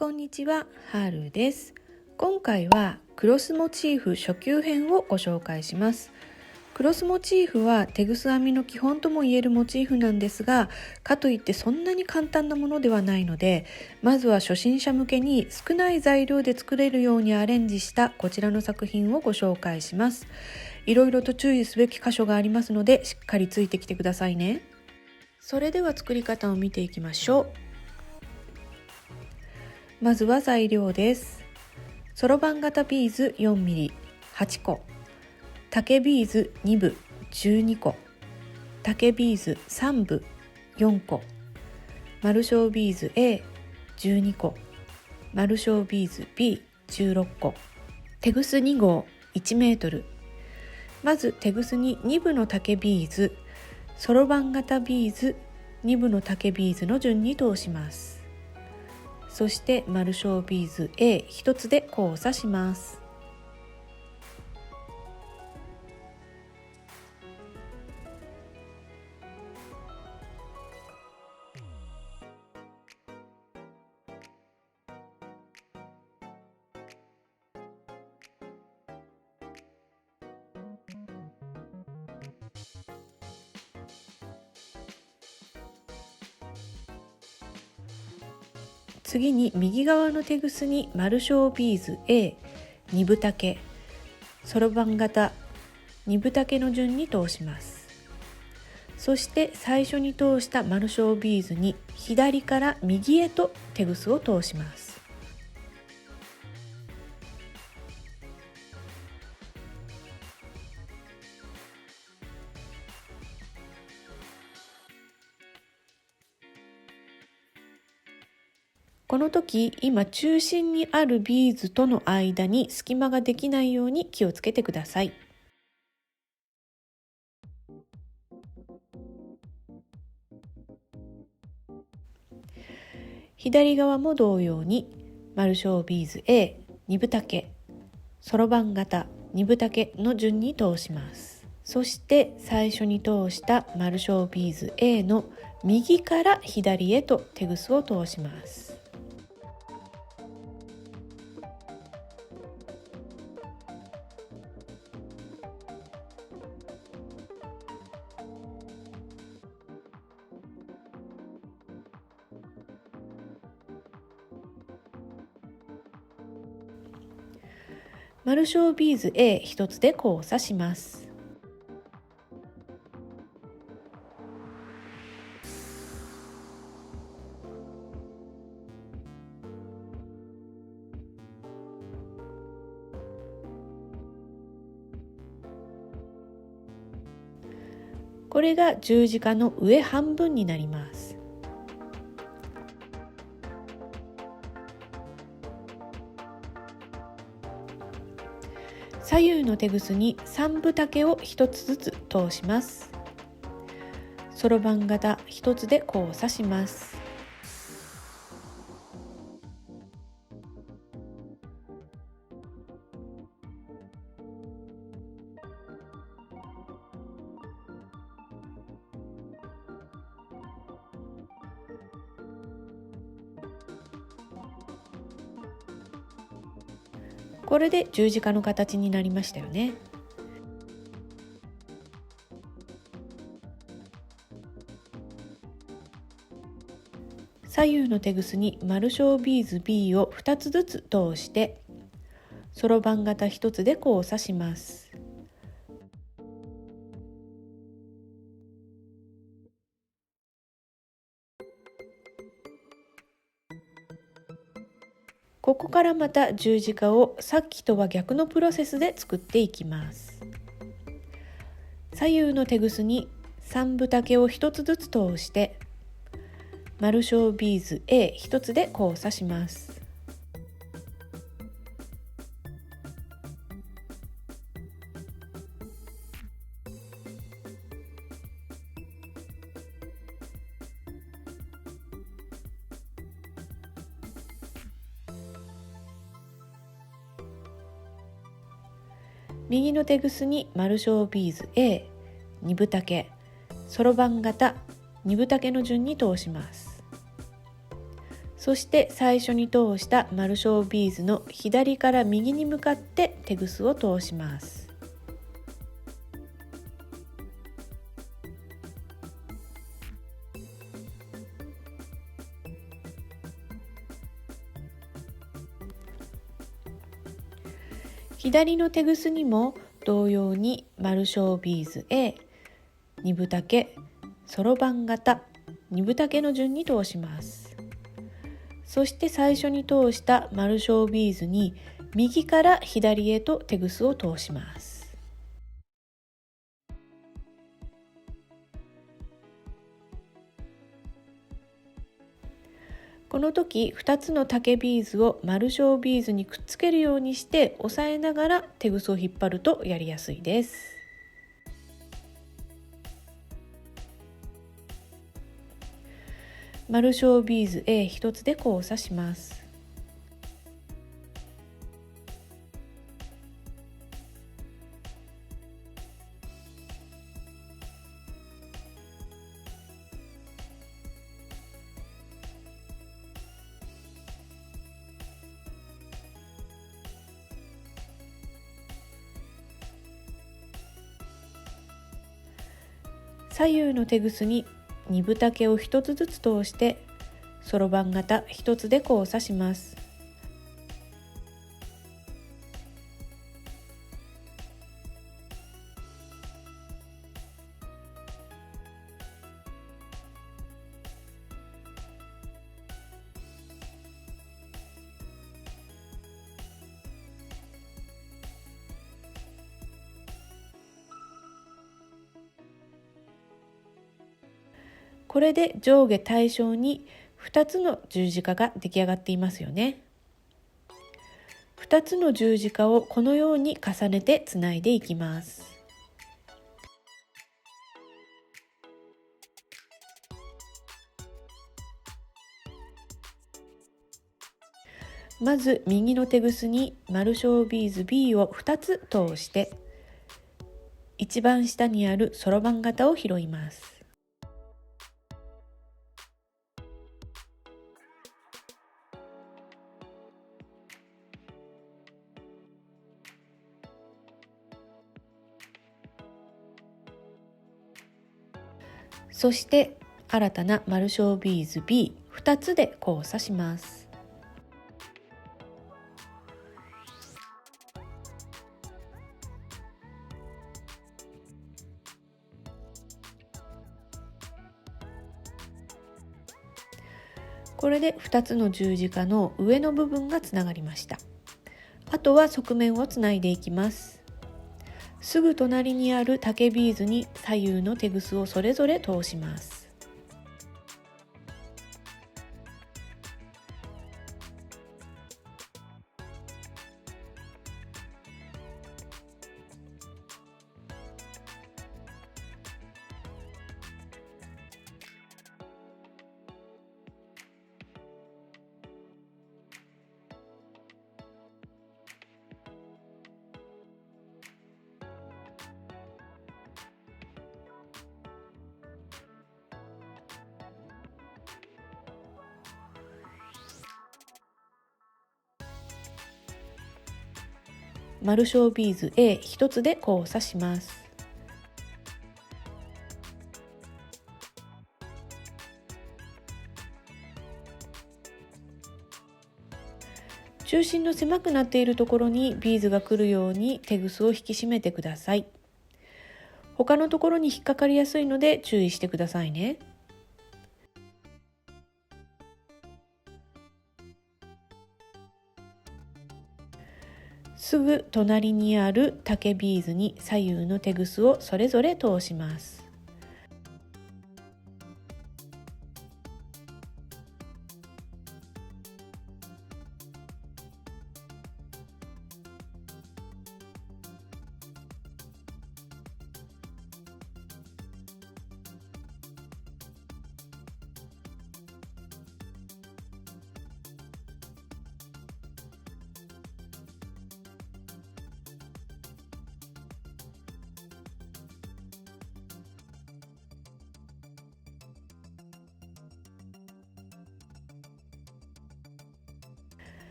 こんにちは、はるです。今回はクロスモチーフ初級編をご紹介します。クロスモチーフはテグス編みの基本ともいえるモチーフなんですが、かといってそんなに簡単なものではないので、まずは初心者向けに少ない材料で作れるようにアレンジしたこちらの作品をご紹介します。いろいろと注意すべき箇所がありますので、しっかりついてきてくださいね。それでは作り方を見ていきましょう。まずは材料です。そろばん型ビーズ 4mm 8個、竹ビーズ2部12個、竹ビーズ3部4個、丸小ビーズ A12 個、丸小ビーズ B16 個、テグス2号1メートル。まずテグスに2部の竹ビーズ、そろばん型ビーズ2部の竹ビーズの順に通します。そして丸小ビーズ A1 つで交差します。次に右側のテグスに丸小ビーズ A2 分丈、そろばん型2分丈の順に通します。そして最初に通した丸小ビーズに左から右へとテグスを通します。この時、今中心にあるビーズとの間に隙間ができないように気をつけてください。左側も同様に丸小ビーズ A2 分丈、そろばん型2分丈の順に通します。そして最初に通した丸小ビーズ A の右から左へとテグスを通します。丸小ビーズ A1 つで交差します。これが十字架の上半分になります。左右のテグスに3分丈を1つずつ通します。そろばん型1つで交差します。これで十字架の形になりましたよね。左右のテグスに丸小ビーズ B を2つずつ通してそろばん型1つで交差します。ここからまた十字架をさっきとは逆のプロセスで作っていきます。左右のテグスに3分丈を1つずつ通して丸小ビーズ A1 つで交差します。右のテグスに丸小ビーズ A2 分丈、そろばん型2分丈の順に通します。そして最初に通した丸小ビーズの左から右に向かってテグスを通します。左のテグスにも同様に丸小ビーズ A、2分丈、そろばん型、2分丈の順に通します。そして最初に通した丸小ビーズに右から左へとテグスを通します。この時2つの竹ビーズを丸小ビーズにくっつけるようにして押さえながらテグスを引っ張るとやりやすいです。丸小ビーズ A1 つで交差します。左右のテグスに2分丈を1つずつ通してそろばん型1つで交差します。これで上下対称に2つの十字架が出来上がっていますよね。2つの十字架をこのように重ねてつないでいきます。まず右のテグスに丸小ビーズ B を2つ通して一番下にあるそろばん型を拾います。そして新たな丸小ビーズ B2 つで交差します。これで2つの十字架の上の部分がつながりました。あとは側面をつないでいきます。すぐ隣にある竹ビーズに左右のテグスをそれぞれ通します。丸小ビーズ A1 つで交差します。中心の狭くなっているところにビーズが来るようにテグスを引き締めてください。他のところに引っかかりやすいので注意してくださいね。すぐ隣にある竹ビーズに左右のテグスをそれぞれ通します。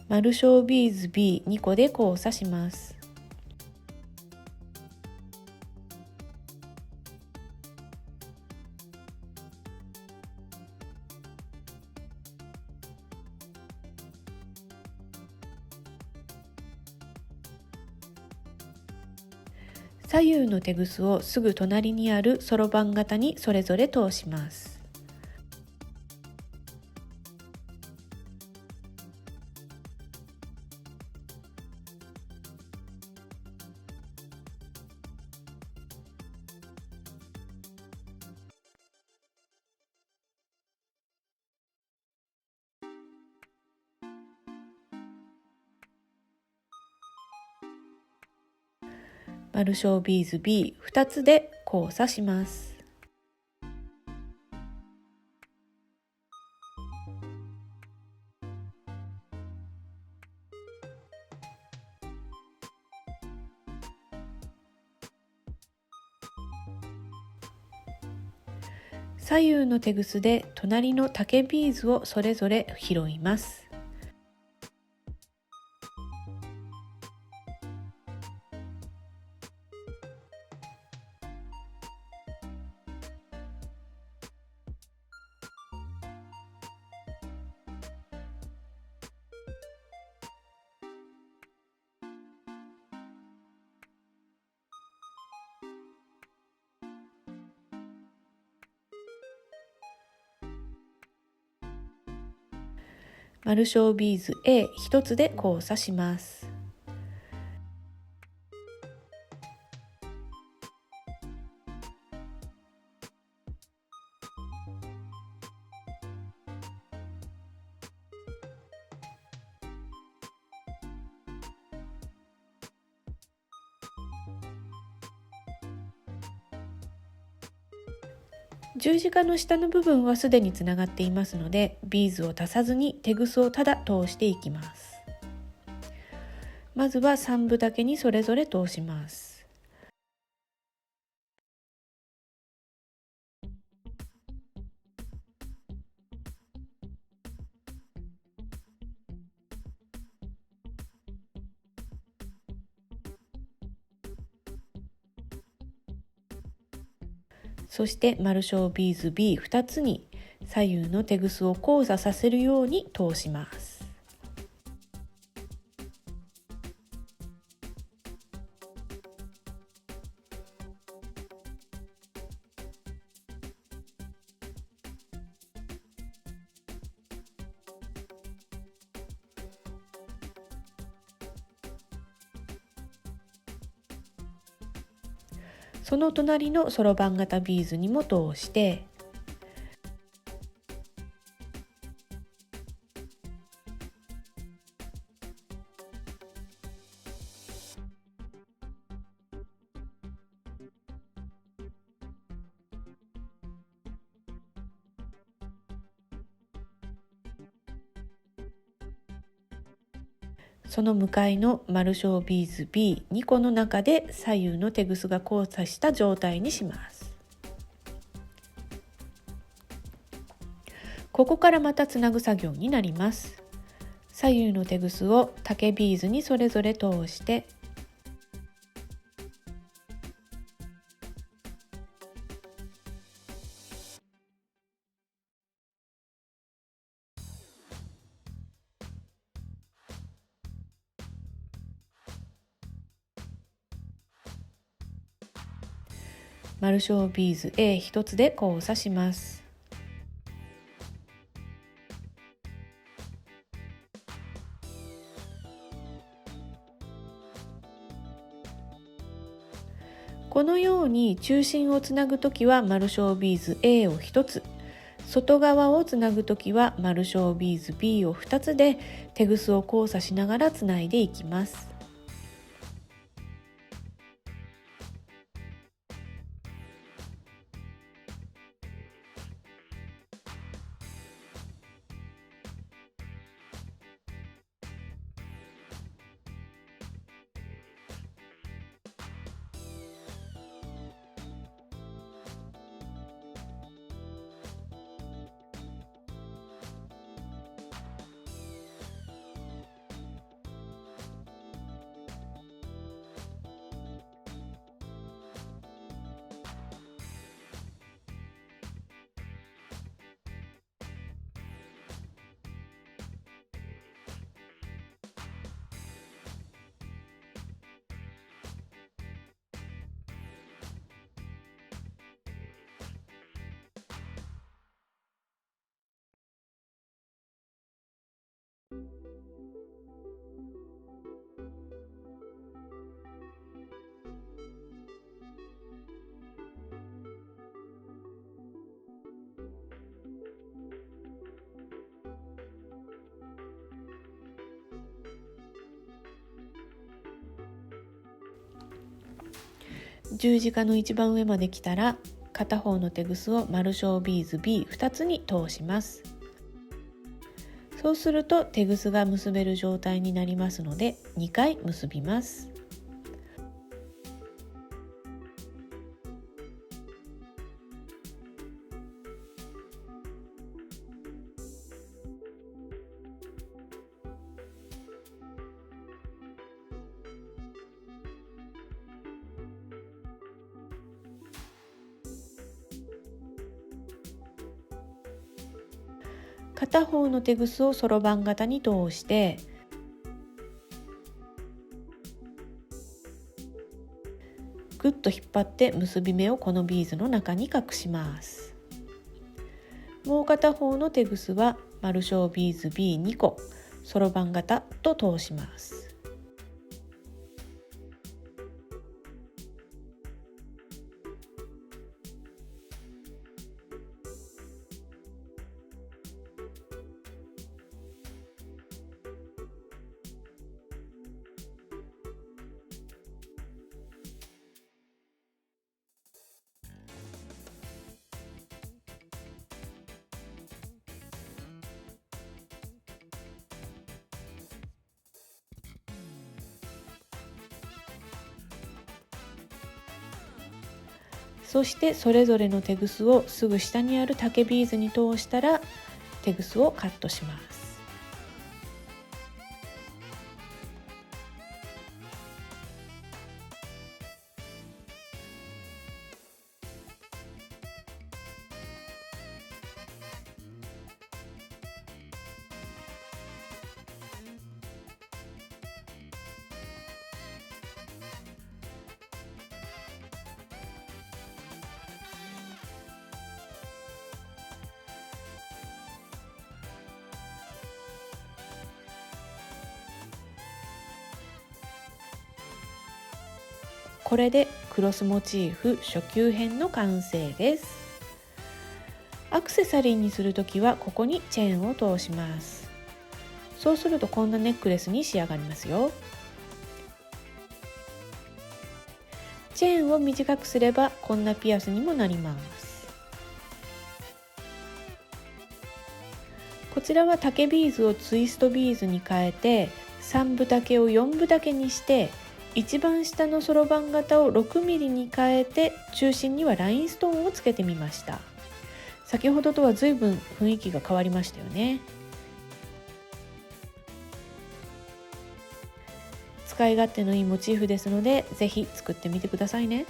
丸小ビーズ B2 個で交差します。左右のテグスをすぐ隣にあるそろばん型にそれぞれ通します。丸小ビーズ B2 つで交差します。左右のテグスで隣の竹ビーズをそれぞれ拾います。丸小ビーズ A1 つで交差します。十字架の下の部分はすでにつながっていますので、ビーズを足さずにテグスをただ通していきます。まずは3部だけにそれぞれ通します。そして丸小ビーズ B2 つに左右のテグスを交差させるように通します。その隣のそろばん型ビーズにも通して、その向かいの丸小ビーズ B2 個の中で左右のテグスが交差した状態にします。ここからまたつなぐ作業になります。左右のテグスを竹ビーズにそれぞれ通して、丸小ビーズ A1 つで交差します。このように中心をつなぐときは丸小ビーズ A を1つ、外側をつなぐときは丸小ビーズ B を2つでテグスを交差しながらつないでいきます。十字架の一番上まで来たら、片方のテグスを丸小ビーズ B2 つに通します。そうするとテグスが結べる状態になりますので、2回結びます。片方のテグスをそろばん型に通してぐっと引っ張って結び目をこのビーズの中に隠します。もう片方のテグスは丸小ビーズ B2 個そろばん型と通します。そしてそれぞれのテグスをすぐ下にある竹ビーズに通したらテグスをカットします。これでクロスモチーフ初級編の完成です。アクセサリーにするときはここにチェーンを通します。そうするとこんなネックレスに仕上がりますよ。チェーンを短くすればこんなピアスにもなります。こちらは竹ビーズをツイストビーズに変えて3分丈を4分丈にして一番下のそろばん型を 6mm に変えて中心にはラインストーンをつけてみました。先ほどとは随分雰囲気が変わりましたよね。使い勝手のいいモチーフですので、ぜひ作ってみてくださいね。